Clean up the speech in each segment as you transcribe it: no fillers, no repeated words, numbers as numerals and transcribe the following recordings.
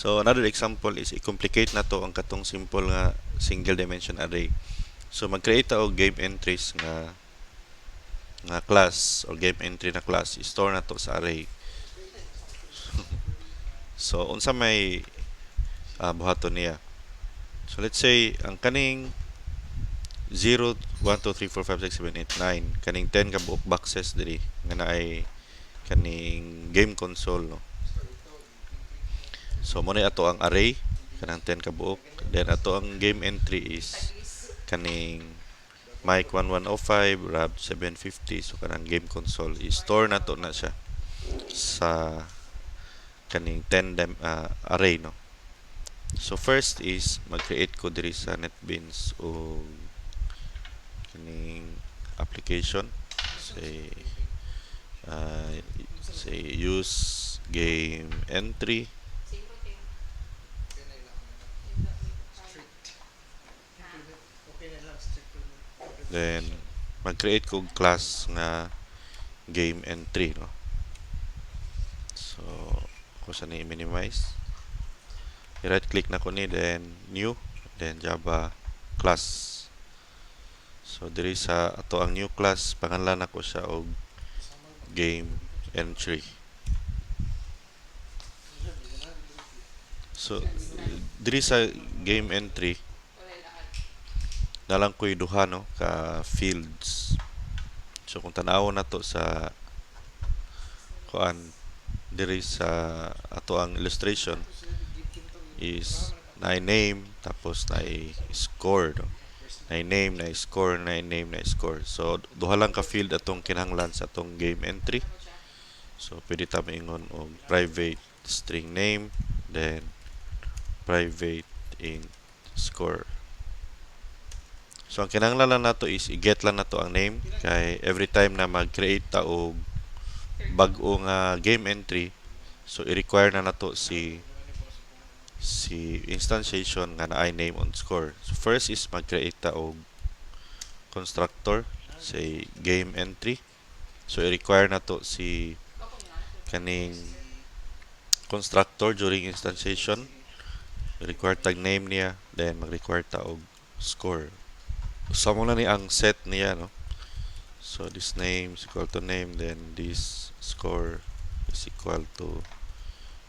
So another example is i-complicate na to ang katong simple nga single dimension array. So mag-create ta og game entries nga class or game entry na class, i-store na to sa array. So unsa may buhaton niya. So let's say ang kaning 0, 1, 2, 3, 4, 5, 6, 7, 8, 9 kaning 10 ka buok boxes diri nga naay kaning game console, no. So mo ato ang array kanang 10 ka buok, then ato ang game entry is kaning mic 1105, rab 750. So kanang game console i-store na to na siya sa kaning 10 array, no. So first is mag-create ko diri sa NetBeans o kaning application. Say use game entry, then mag-create ko class nga game entry, no. So kung saan i-minimize, i-right click na ko ni, then new, then Java class. So diri sa ato ang new class, pangalan ako siya og game entry. So diri sa game entry nalang ko'y duha, no, ka fields. So kung tanaw na to sa kuan diri sa ato ang illustration is na name tapos na score, no? Na name, na score, na name, na score. So duha lang ka field atong kinahanglan sa atong game entry. So pwede ta maingon og private string name, then private int score. So ang kinahanglan lang nato is i-get lang nato ang name, kay every time na mag-create ta og bag-o nga game entry, so i-require na nato si instantiation nga naay name on score. So first is mag-create ta og constructor say game entry. So i-require nato si kaning constructor during instantiation, i-require tag name niya, then mag-require ta og score. So mo na ni ang set niya, no. So this name is equal to name, then this score is equal to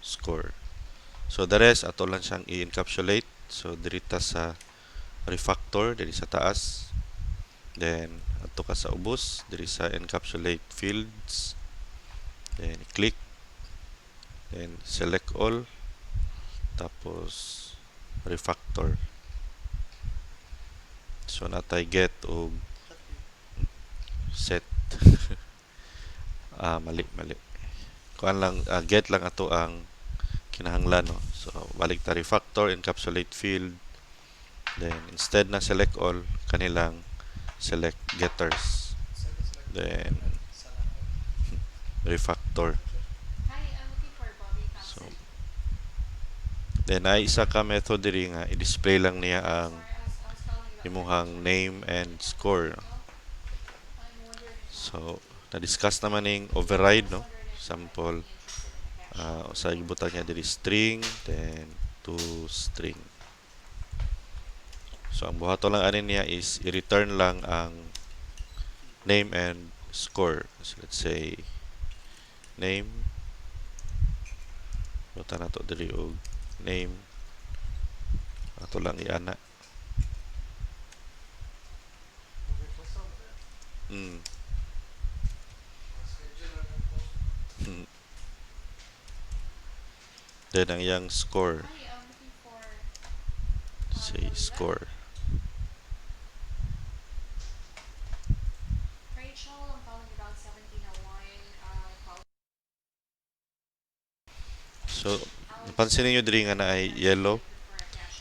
score. So the rest ato lang siyang i-encapsulate. So diri ta sa refactor diri sa taas, then ato ka sa ubos diri sa encapsulate fields, then click, then select all, tapos refactor. So natay get og set. Mali kuan lang, get lang ato ang kinahanglan, no. So balik ta refactor, encapsulate field, then instead na select all, kanilang select getters, then refactor. So then ay isa ka method diri nga i-display lang niya ang imuhang name and score, no? So na-discuss naman ning override, no. Sample sa gibutan niya diri string, then to string. So ang buhato lang ani niya is i-return lang ang name and score. So let's say name, buta na to diri og name, ato lang i-ana. Then ang yang score, say score. So napansin niyo diri nga na ay yellow.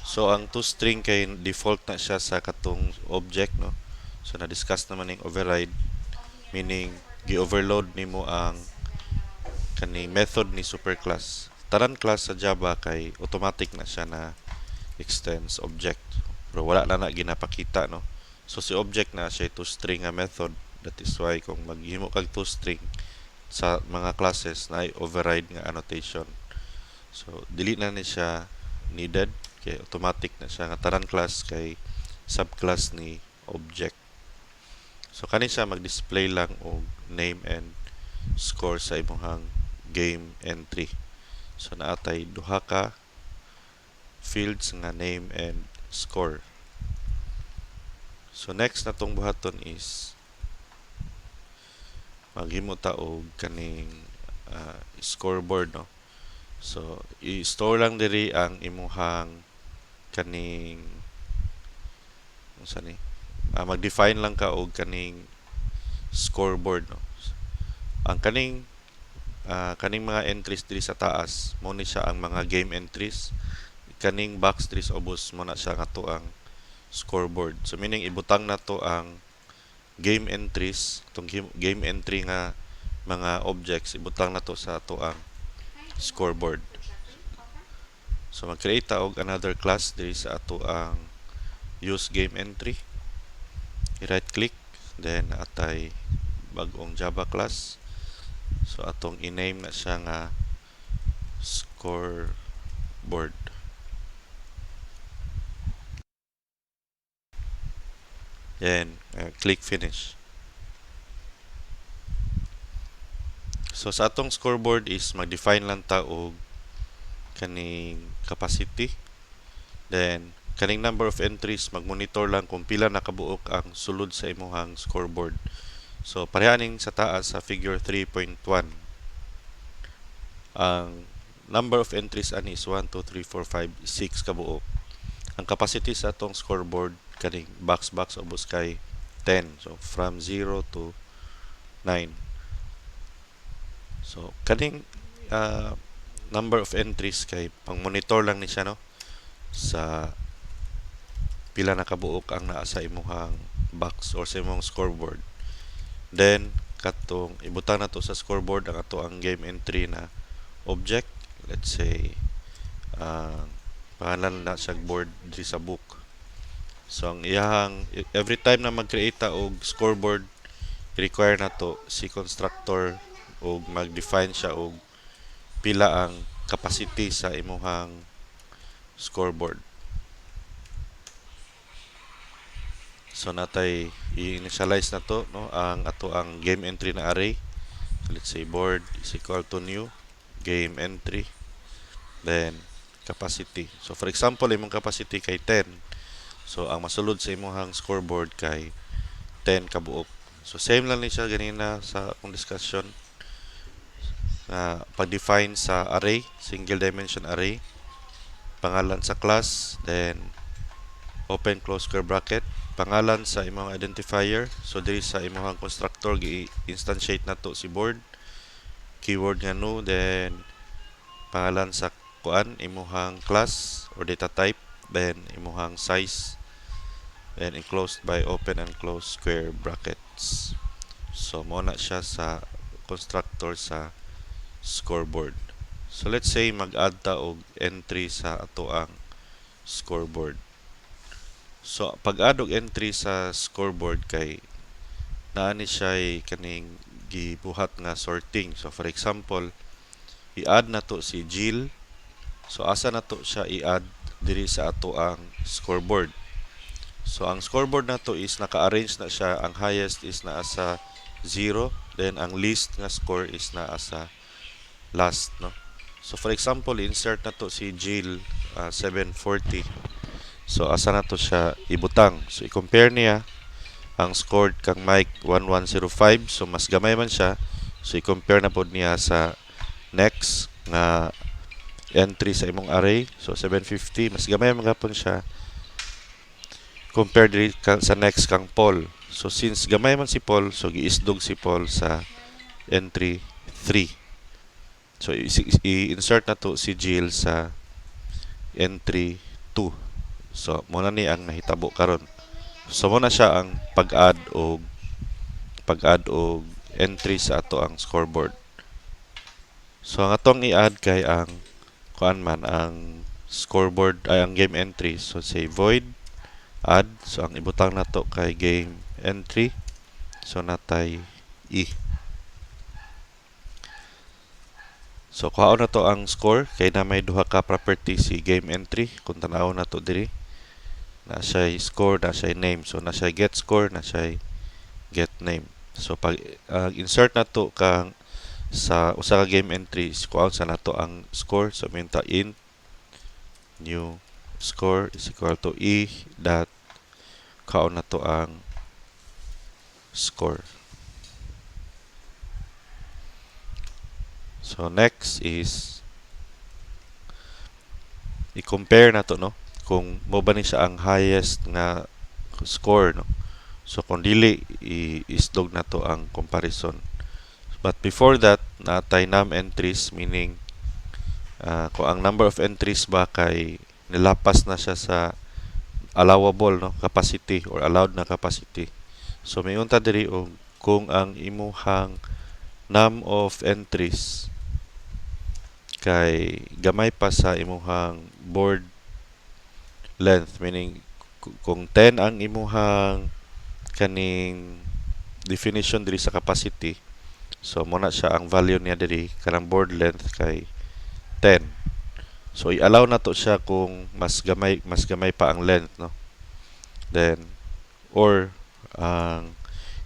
So ang toString kay default na siya sa katong object, no. So na-discuss naman ning override, meaning gi-overload nimo ang kaning method ni superclass. Taran class sa Java kay automatic na siya na extends object, pero wala na ginapakita, no. So si object na siya toString nga method. That is why kung maghimo kag toString sa mga classes na ay override nga annotation. So dili na ni siya needed kay automatic na siya nga tanan class kay subclass ni object. So kani siya mag-display lang og name and score sa imong game entry. So naatay duha ka fields nga name and score. So next na tong buhaton is maghimo ta og kaning scoreboard, no. So i-store lang diri ang imong kaning unsa ni mag-define lang ka og kaning scoreboard, no. Ang kaning mga entries diri sa taas mo ni siya ang mga game entries, kaning box diri sa ubos mo na siya nga to ang scoreboard. So meaning ibutang na to ang game entries, itong game entry nga mga objects, ibutang na to sa ato ang scoreboard. So mag-create ta og another class diri sa ato ang use game entry. I-right click, then atay bag-ong Java class. So atong i-name na siya nga scoreboard. Then click finish. So sa atong scoreboard is mag-define lang ta og kaning capacity. Then kaning number of entries mag-monitor lang kung pila nakabuok ang sulod sa imong scoreboard. So parehaning sa taas sa figure 3.1. Ang number of entries ani is 1 2 3 4 5 6 kabuok. Ang capacity sa atong scoreboard kaning box ubos kay 10. So from 0 to 9. So kaning number of entries kay pang monitor lang ni siya, no, sa pila nakabuok ang naa sa imong box or sa imong scoreboard. Then katong ibutang na to sa scoreboard ang ato ang game entry na object. Let's say pangalan na sa board diri sa book. So ang iyang every time na mag-create ta og scoreboard, require na to si constructor og mag-define siya og pila ang capacity sa imong scoreboard. So natay i-initialize na to, no, ang ato ang game entry na array. So let's say board is equal to new game entry, then capacity. So for example, imong capacity kay 10. So ang masulod sa imong scoreboard kay 10 kabuok. So same lang ni siya ganina sa akong discussion na pag-define sa array, single dimension array, pangalan sa class, then open close square bracket, pangalan sa imong identifier. So diri sa imong constructor gi-instantiate nato si board, keyword nga new, then pangalan sa kuan imong class or data type, then imong size, then enclosed by open and close square brackets. So mo na siya sa constructor sa scoreboard. So let's say mag-add ta og entry sa ato ang scoreboard. So pag-add og entry sa scoreboard kay naa ni siya kaning gibuhat nga sorting. So for example, i-add na to si Jill. So asa na to siya i-add diri sa ato ang scoreboard. So ang scoreboard na to is naka-arrange na siya, ang highest is naa sa 0, then ang least nga score is naa sa last, no. So for example, insert na to si Jill 740. So asa na to siya ibutang. So i-compare niya ang scored kang Mike 1105. So mas gamay man siya. So i-compare na pod niya sa next nga entry sa imong array. So 750 mas gamay man gapon siya compare diri sa next kang Paul. So since gamay man si Paul, so giisdog si Paul sa entry 3. So i-insert na to si Jill sa entry 2. So mo na ni ang nahitabo karon. So mo na siya ang pag-add og entry sa ato ang scoreboard. So ang atong i-add kay ang kuan man ang scoreboard ay ang game entry. So say void add. So ang ibutang nato kay game entry. So natay e. So kuhaon na to ang score kay na may duha ka property si game entry kung tan-aw na to diri. Na siya score, na siya name. So na siya get score, na siya get name. So pag insert na to kang sa usa ka game entry, kuhaon sa nato ang score. So minta int new score is equal to dot kaon na to ang score. So next is i-compare na to, no, kung mo ba ni siya ang highest nga score, no. So kung dili, isdog na to ang comparison. But before that, natay num entries, meaning kung ang number of entries ba kay nilapas na siya sa allowable, no, capacity or allowed na capacity. So may unta diri og kung ang imuhang num of entries kay gamay pa sa imuhang board length, meaning kung 10 ang imuhang kaning definition diri sa capacity, so mo na siya ang value niya diri kanang board length kay 10. So i-allow na to siya kung mas gamay pa ang length, no. Then or ang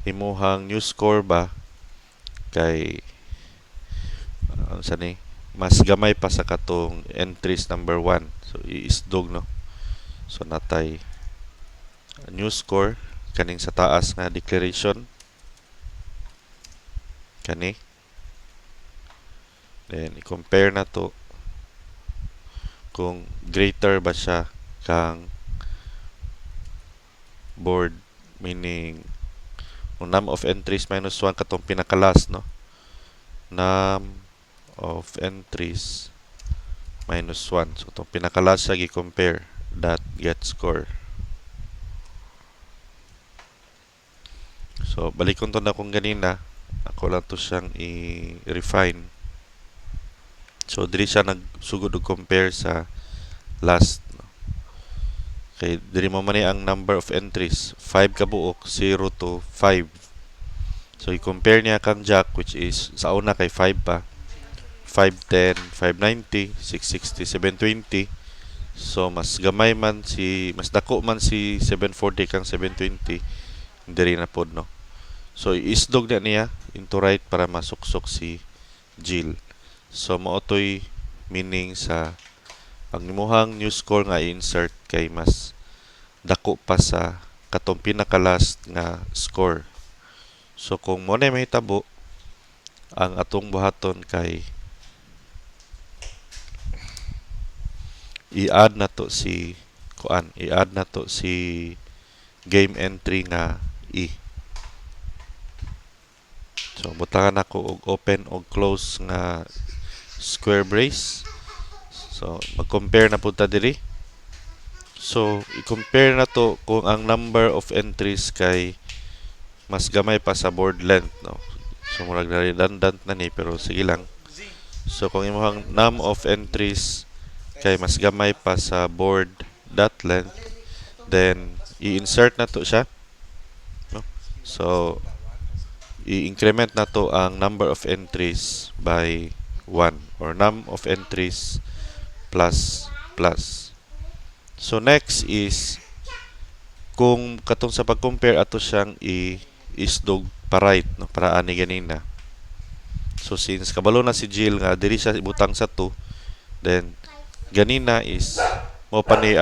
imuhang new score ba kay sa ni mas gamay pa sa katong entries number 1. So iisdog, no. So natay new score kaning sa taas nga declaration kani. Then i-compare na to kung greater ba siya kang board, meaning num of entries minus 1 katong pinakalas, no. Num of entries minus 1. So itong pinakalas siya gi-compare that get score. So balikon to na kung ganina, ako lang to siyang i-refine. So diri siya nagsugod og compare sa last, no. Kay diri mo man ni ang number of entries 5 ka buok, 0 to 5. So i-compare niya kang jack, which is sa una kay 5 pa, 510, 590, 660, 720. So mas gamay man mas dako man si 740 kang 720, diri na pod, no. So iisdog na niya into right para masuksok si Jill. So mao toy meaning sa ang imuhang new score nga i-insert kay mas dako pa sa katong pinaka-last nga score. So kung mo na mahitabo, ang atong buhaton kay i-add na to si game entry nga So butangan ako og open og close nga square brace. So mag-compare na punta diri. So i-compare na to kung ang number of entries kay mas gamay pa sa board length, no. So murag redundant na ni, pero sige lang. So kung imong num of entries kay mas gamay pa sa board dot length, then i-insert na to siya, no. So i-increment na to ang number of entries by 1 or num of entries plus plus. So next is kung katong sa pag-compare ato siyang i-isdog pa right, no, para ani ganina. So since kabalo na si Jill nga diri siya ibutang sa 2, then ganina is mao pa ni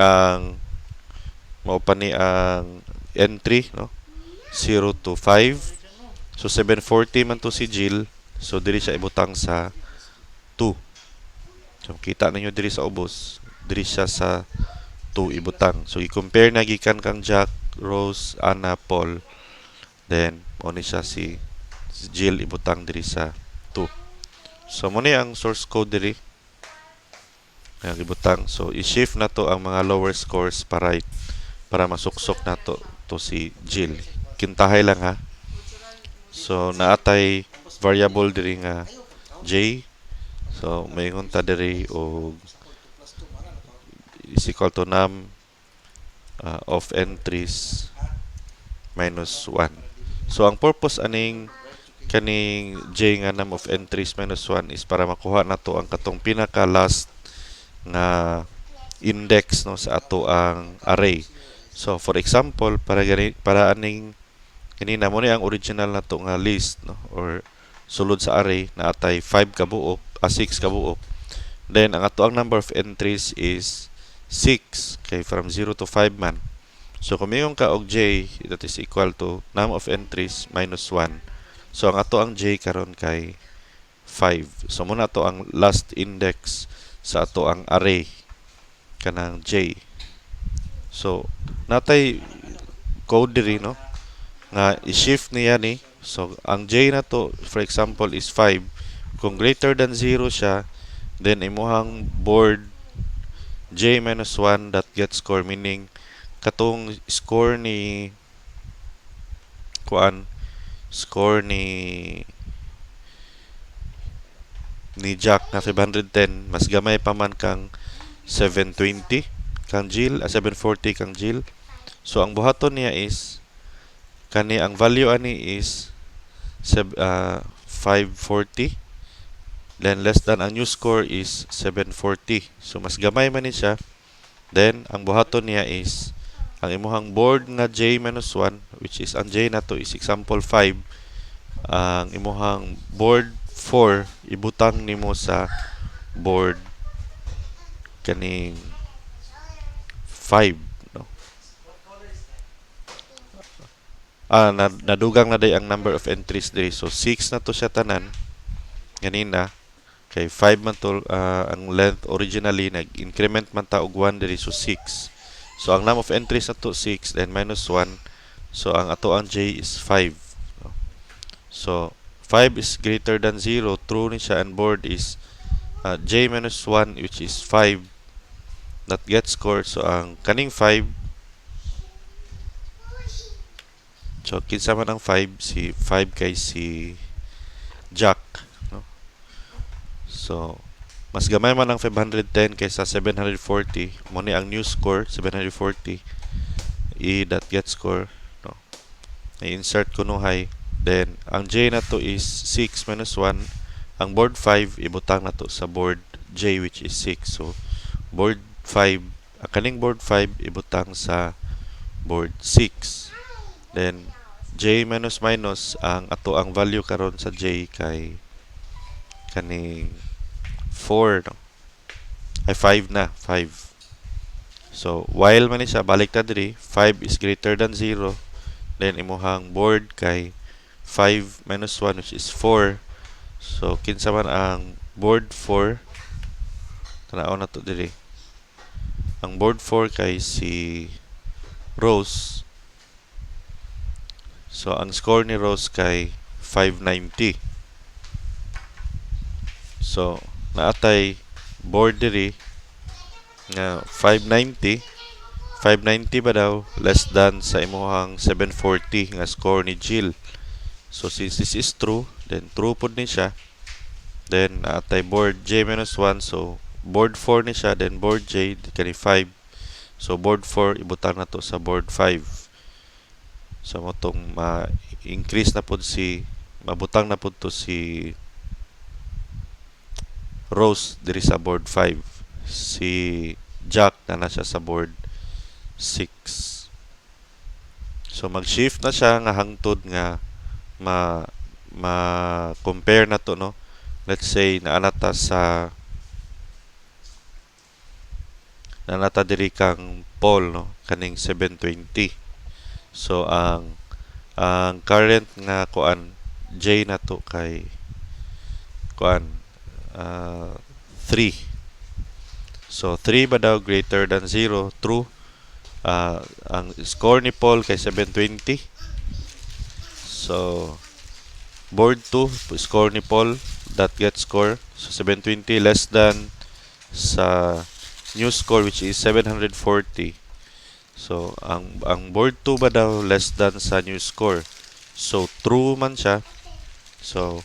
ang entry, no, 0 to 5. So 740 man to si Jill, so diri siya ibutang sa 2. So kita ninyo diri sa ubos, diri siya sa 2 ibutang. So i-compare na gikan kang Jack, Rose, Anna, Paul, then mo ni siya si Jill ibutang diri sa 2. So mo ni ang source code diri ang ibutang. So i-shift na to ang mga lower scores pa right para masuksok na to si Jill. Kintahay lang, ha. So naatay variable diri nga J. So may hunta diri og is equal to num of entries minus 1. So ang purpose aning kaning J nga num of entries minus 1 is para makuha nato ang katong pinaka last nga index no sa ato ang array. So for example, para aning kanina mo ni ang original nato nga list no or sulod sa array na atay 5 ka buok, 6 ka buok. Then ang ato ang number of entries is 6 kay from 0 to 5 man. So kung mayroon ka og j, that is equal to num of entries minus 1. So ang ato ang j karon kay 5. So muna ato ang last index sa ato ang array kanang j. So natay code diri no nga i-shift niya ni. So ang j na to for example is 5. Kung greater than 0 siya, then imuhang board j minus 1 that get score, meaning katong score ni kuan score ni Jack na 510 mas gamay pa man kang 720 kang Jill, 740 kang Jill. So ang buhaton niya is kani ang value ani is 540, then less than ang new score is 740. So mas gamay man ni siya. Then ang buhaton niya is ang imuhang board nga j minus 1, which is ang j na to is example 5. Ang imuhang board 4 ibutang nimo sa board kaning 5 no. Nadugang na day ang number of entries diri. So 6 na to siya tanan ganina kay 5 man to ang length originally, nag-increment man ta og 1 diri, so 6. So ang number of entries na to 6 then minus 1. So ang ato ang j is 5. So 5 is greater than 0, true ni siya, and board is j minus 1 which is 5 that gets scored. So ang kaning 5, so kinsa man ang 5, si 5 kay si Jack no. So mas gamay man ang 510 kaysa 740. Mo ni ang new score 740 that get score no. I-insert ko no high. Then ang j na to is 6 minus 1. Ang board 5 ibutang na to sa board j which is 6. So board 5, ang kaning board 5 ibutang sa board 6. Then j minus minus, ang ato ang value karon sa j kay kaning 4 no. Ay 5 na, 5. So while man ni siya, balik ta diri, 5 is greater than 0, then imuhang board kay 5 minus 1 which is 4. So kinsa man ang board 4, tanaw na to diri. Ang board 4 kay si Rose. So ang score ni Rose kay 590. So naatay board diri nga 590 ba daw less than sa imuhang 740 nga score ni Jill. So since this is true, then true pud ni siya. Then naatay board j minus 1, so board 4 ni siya, then board j kani 5. So board 4 ibutang na to sa board 5. So motong ma-increase na pud mabutang na pud to si Rose diri sa board 5. Si Jack na siya sa board 6. So mag-shift na siya nga hangtod nga compare na to no. Let's say naanata diri kang Paul no, kaning 720. So ang current nga kuan j na to kay kuan 3. So 3 ba daw greater than 0? True. Ang score ni Paul kay 720. So board 2 score ni Paul that get score. So 720 less than sa new score which is 740. So ang board 2 ba daw less than sa new score. So true man siya. So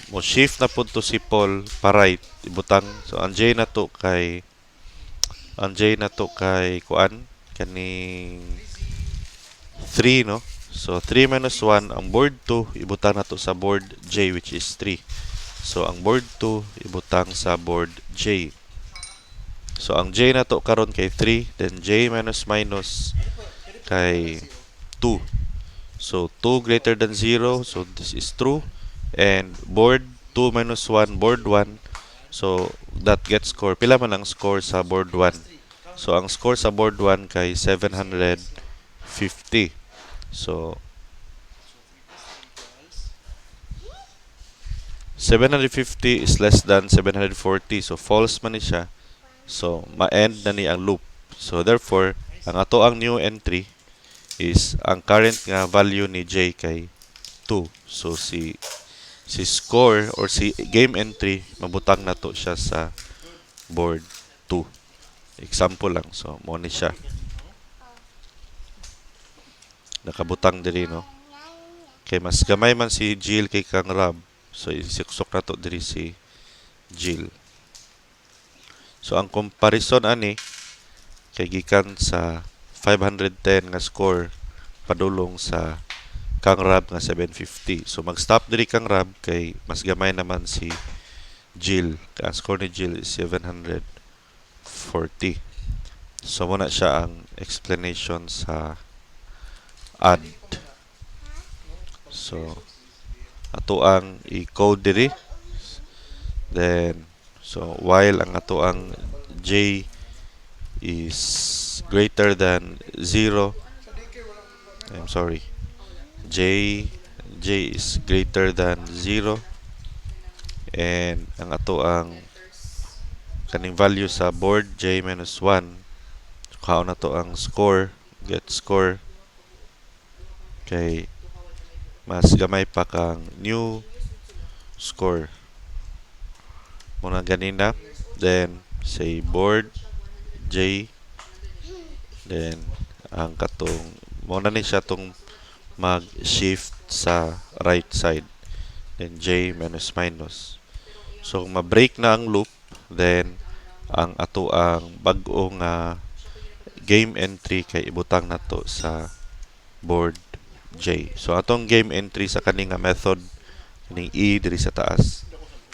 mo shift na pud to si Paul pa right ibutang. So ang j na to kay kuan kaning 3 no. So 3 minus 1 ang board 2 ibutang nato sa board J which is 3. So ang board 2 ibutang sa board J. So ang J nato karon kay 3, then J minus minus kay 2. So 2 greater than 0, so this is true. And board 2 minus 1, board 1. So that gets score. Pila man ang score sa board 1? So ang score sa board 1 kay 750. So 750 is less than 740. So false man ni siya. So ma-end na ni ang loop. So therefore, ang ato ang new entry is ang current nga value ni J kay 2. So si score or si game entry mabutang nato siya sa board 2. Example lang. So mo ni siya. Nakabutang diri no. Kay mas gamay man si Jill kay kang Rob. So isiksok nato diri si Jill. So ang comparison ani kay gikan sa 510 nga score padulong sa kang Rab nga 750. So mag-stop diri kang Rab kay mas gamay naman si Jill. Ang score ni Jill is 740. So muna siya ang explanation sa add. So ato ang i-code diri. Then so while ang ato ang J is greater than 0, I'm sorry, J is greater than 0, and ang ato ang kaning value sa board J minus 1, kaon na to ang score, get score kay mas gamay pa kang new score muna ganina. Then say board J, then ang katong muna ni siya tong mag-shift sa right side, then J minus minus. So ma-break na ang loop, then ang ato ang bag-o nga game entry kay ibutang nato sa board J. So atong game entry sa kaning nga method kaning E diri sa taas.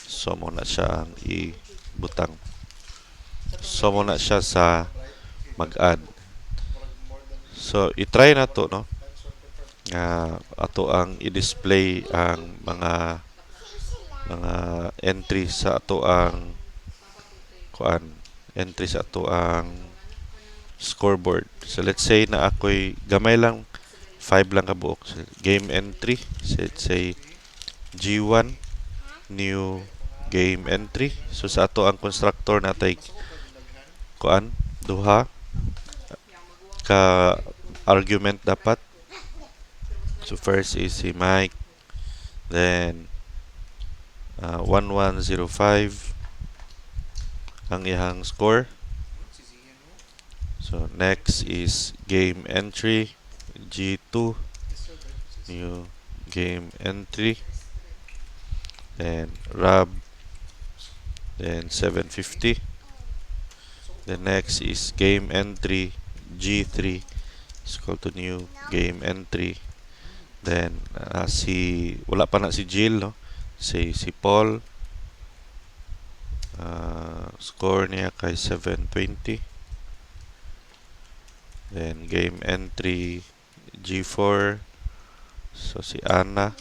So mo na siya ang ibutang. So mo na siya sa mag-add. So i-try na to no. Ato ang i-display ang mga entry sa ato ang entry sa ato ang scoreboard. So let's say na ako'y gamay lang 5 lang kabuok. So, game entry, so let's say G1 new game entry. So sa ato ang constructor natay duha ka argument dapat. So first is si Mike, then 1105 ang ihang score. So next is game entry G2 new game entry, then Rob, then 750. The next is game entry G3 is equal to new game entry. Then wala pa na si Jill no, si Paul, score niya kay 720. Then game entry G4, so si Anna,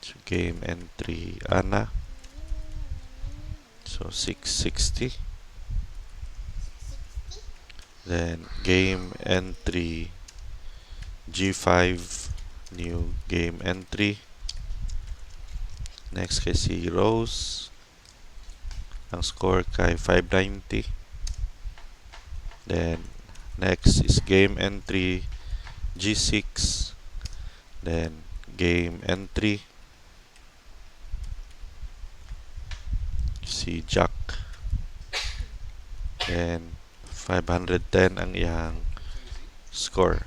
so game entry Anna, so 660. Then game entry G5 new game entry. Next kay si Rose, ang score kay 590. Then next is game entry G6, then game entry si Jack, then 510 ang iyang score.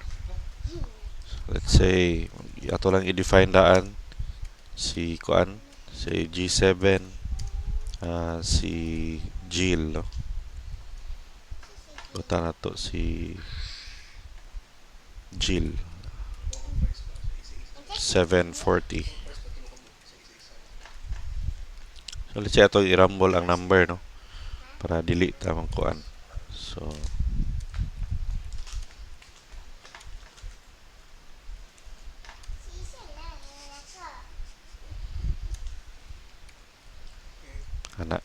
So let's say ato lang i-define daan si si G7, si Jill no. Buta na to si Jill. 740. So let's say ato i-rumble ang number, no, para dili ta man kuan. So ana.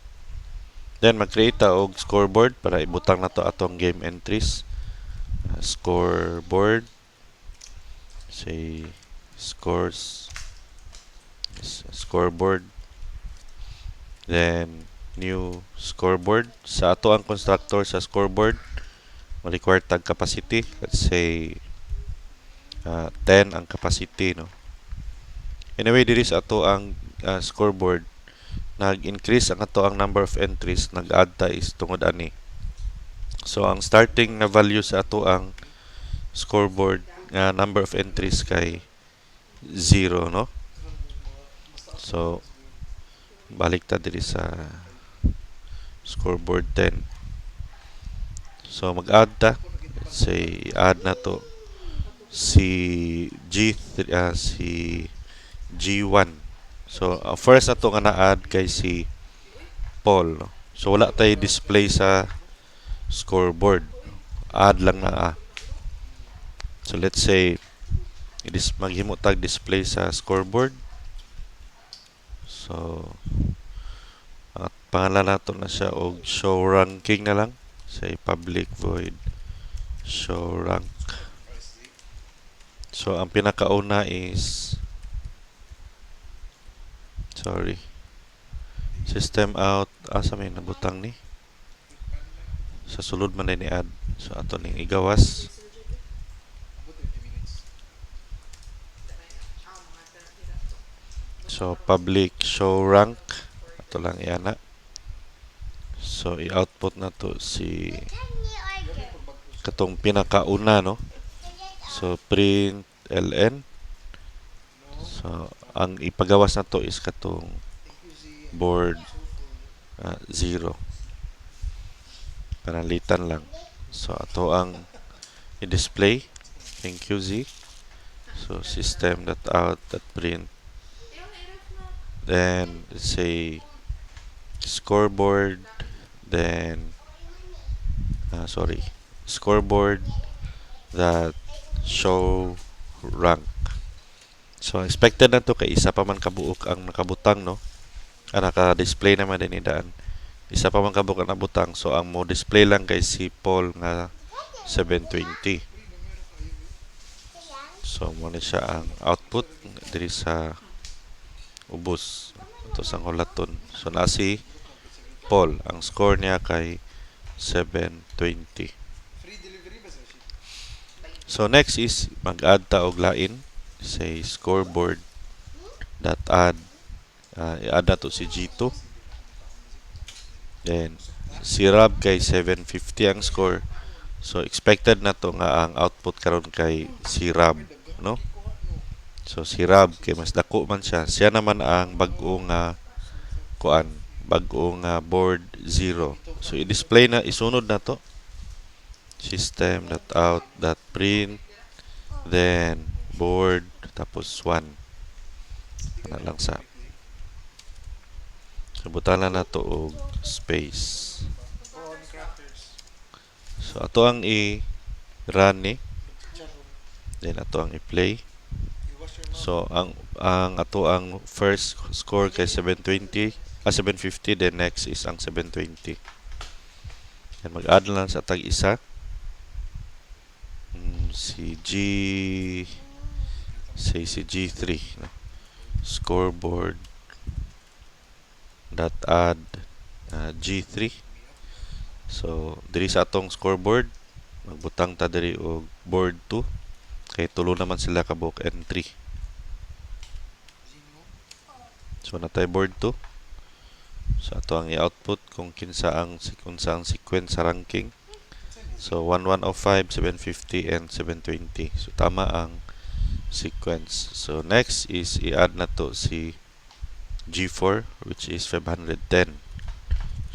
Then mag-create ta og scoreboard para ibutang na to atong game entries. Scoreboard, say scores, scoreboard, then new scoreboard. Sa ato ang constructor sa scoreboard, ma-require tag capacity. Let's say 10 ang capacity, no. Anyway, diri sa ato ang scoreboard, nag-increase ang ato ang number of entries, nag-add ta is tungod ani. So ang starting na value sa ato ang scoreboard nga number of entries kay 0, no. So balik ta diri sa scoreboard 10. So mag-add ta. Let's say add na to si G1. So first na to nga na-add kay si Paul, no? So wala tay display sa scoreboard. Add lang na. So let's say maghimo tag display sa scoreboard. So at pangalan nato na siya og show ranking na lang. Say public void show rank. So ang pinakauna is system out. Asa may nabutang ni? Sa sulod man ni add. So ato ning igawas. So public show rank, ato lang iana. So i-output na to si katong pinakauna, no. So print ln. So ang ipagawas na to is katong board 0. Panalitan lang. So ato ang i-display. Thank you, Z. So system.out.print. Then let's say scoreboard, then scoreboard that show rank. So expected na to kay isa pa man kabuok ang nakabutang, no. Naka-display naman din idaan. Isa pa man kabuok ang nabutang. So ang mo display lang kay si Paul nga 720. So mo ni siya ang output diri sa ubos. Ito sang hulaton. So na si Paul, ang score niya kay 720. So next is mag-add ta og lain. Say scoreboard dot add. I-add na to si G2. Then si Rob kay 750 ang score. So expected na to nga ang output karon kay si Rob, no. So si Rob kay mas dako man siya. Siya naman ang bag-o nga kuan, bag-o nga board 0. So i-display na, isunod na to. System.out.print, then board, tapos 1. Ano lang sa. So butana na to og space. So ato ang i-run ni. Then ato ang i-play. So ang ato ang first score kay 750, then next is ang 720. Then mag-add lang sa tag isa. Si G3, no? Scoreboard dot add G3. So diri sa atong scoreboard magbutang ta diri og board 2 kay tulo naman sila kabuk entry. So natay board 2. So ato ang i-output kung kinsa ang sequence sa ranking. So 1105, 750 and 720. So tama ang sequence. So next is i-add na to si G4 which is 510.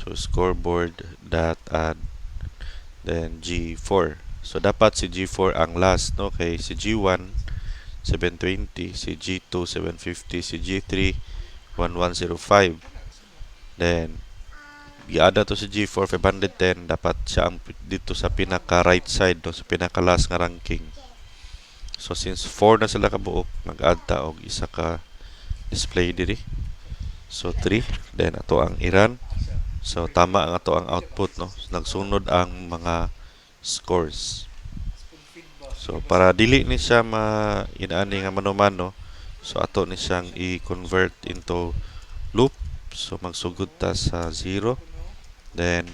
So scoreboard dot add then G4. So dapat si G4 ang last, no, kay si G1 720, si G2 750, si G3 1105. Then giada to si G4 510, dapat siya ang dito sa pinaka right side no, sa pinaka last nga ranking. So since 4 na sila kabuok, mag-add ta og isa ka display diri. So 3, then ato ang iran. So tama ang ato ang output no. Nagsunod ang mga scores. So para dili ni siya inaani nga mano-mano, so ato ni siyang i-convert into loop. So magsugod ta sa 0, then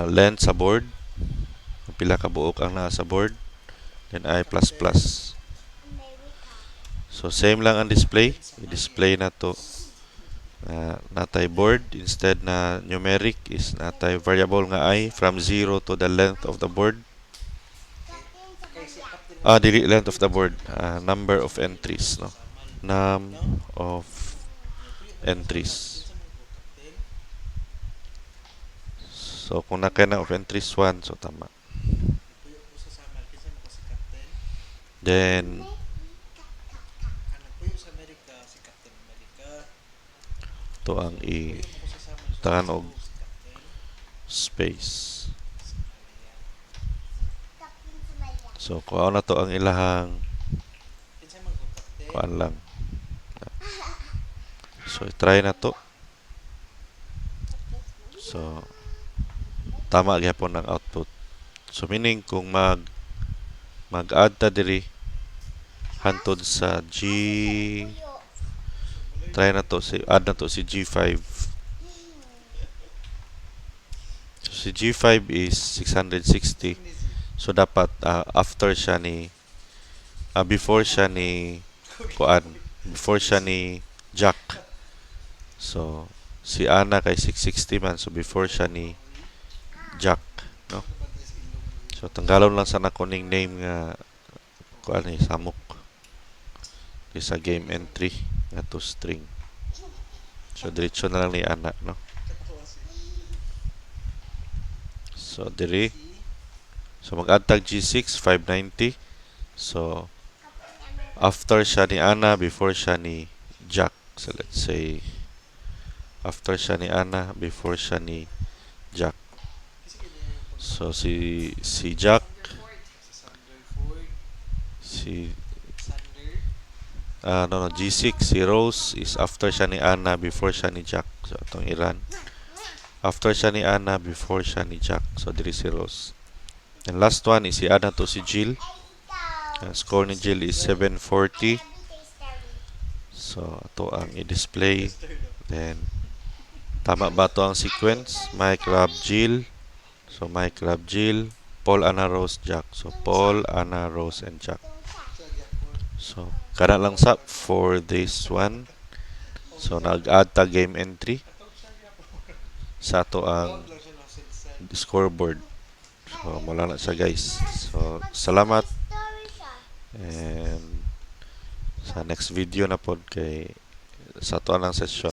length sa board, pila ka buok ang naa sa board, then I++. So same lang ang display, i-display na to natay board, instead na numeric is natay variable nga I from 0 to the length of the board. Dili length of the board, number of entries no, num of entries. So kung nakay na of entries 1, so tama. Then to ang tangan og space. So kuha na to ang ilahang kuan lang. So try na to. So tama gyapon ang output. So meaning kung mag-add ta diri hantod sa try na to add na to si G5. So si G5 is 660. So dapat after siya ni before siya ni before siya ni Jack. So si Ana kay 660 man, so before siya ni Jack no. So tanggalon lang sa nakuning name nga ni samok sa game entry nga to string. So diretso na lang ni Ana no. So diri, so mag-add tag G6 590. So after siya ni Ana, before siya ni Jack. So let's say after siya ni Ana, before siya ni Jack. So si Jack, G6 si Rose is after siya ni Ana, before siya ni Jack. So atong iran, after siya ni Ana, before siya ni Jack. So diri si Rose. And last one is si Ana to si Jill. Score ni Jill is 740. So ato ang i-display. Then tama ba to ang sequence? Mike, Rob, Jill. So Mike, Rob, Jill, Paul, Ana, Rose, Jack. So Paul, Ana, Rose, and Jack. So kana lang sa for this one. So nag-add ta game entry sa ato ang scoreboard. So mula na siya guys. So salamat, and sa next video na pod kay sa ato ang session.